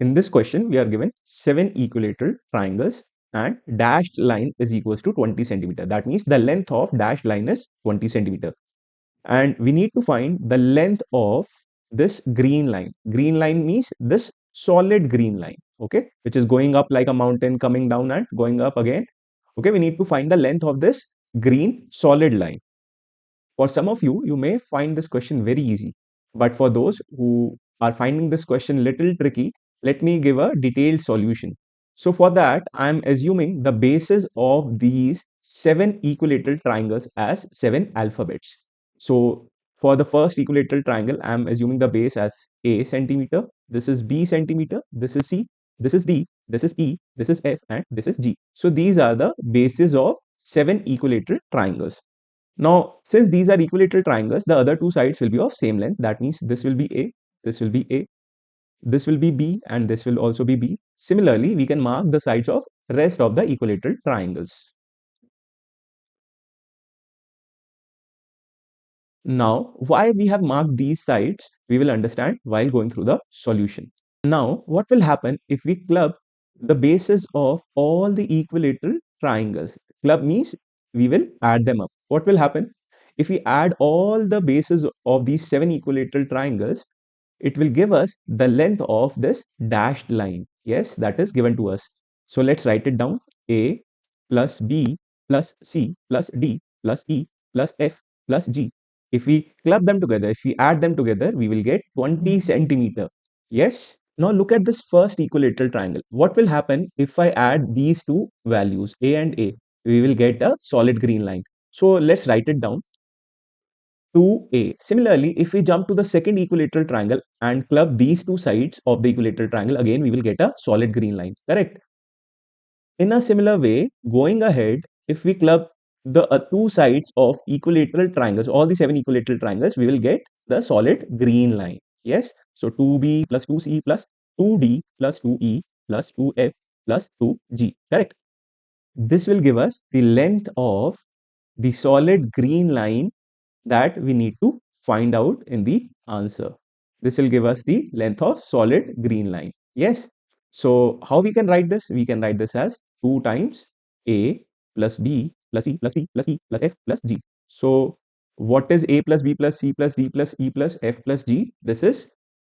In this question, we are given 7 equilateral triangles and dashed line is equals to 20 centimeter. That means the length of dashed line is 20 centimeter. And we need to find the length of this green line. Green line means this solid green line, okay, which is going up like a mountain, coming down and going up again. Okay, we need to find the length of this green solid line. For some of you, you may find this question very easy. But for those who are finding this question little tricky, let me give a detailed solution. So for that, I am assuming the bases of these 7 equilateral triangles as 7 alphabets. So for the first equilateral triangle, I am assuming the base as A centimeter, this is B centimeter, this is C, this is D, this is E, this is F, and this is G. So these are the bases of 7 equilateral triangles. Now, since these are equilateral triangles, the other two sides will be of same length. That means this will be A, this will be A, this will be B, and this will also be B. Similarly, we can mark the sides of rest of the equilateral triangles. Now, why we have marked these sides, we will understand while going through the solution. Now, what will happen if we club the bases of all the equilateral triangles? Club means we will add them up. What will happen? If we add all the bases of these 7 equilateral triangles, it will give us the length of this dashed line. Yes, that is given to us. So let's write it down. A plus B plus C plus D plus E plus F plus G. If we club them together, if we add them together, we will get 20 centimeter. Yes. Now look at this first equilateral triangle. What will happen if I add these two values, A and A? We will get a solid green line. So let's write it down. 2A. Similarly, if we jump to the second equilateral triangle and club these two sides of the equilateral triangle, again we will get a solid green line. Correct? In a similar way, going ahead, if we club the two sides of equilateral triangles, all the 7 equilateral triangles, we will get the solid green line. Yes? So 2B plus 2C plus 2D plus 2E plus 2F plus 2G. Correct? This will give us the length of the solid green line that we need to find out in the answer. This will give us the length of solid green line. Yes. So how we can write this? We can write this as 2 times A plus B plus C plus D plus E plus F plus G. So what is A plus B plus C plus D plus E plus F plus G? This is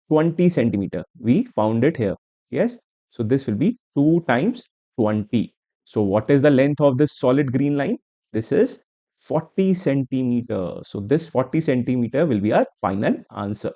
20 centimeter. We found it here. Yes. So this will be 2 times 20. So what is the length of this solid green line? This is 40 centimeter. So this 40 centimeter will be our final answer.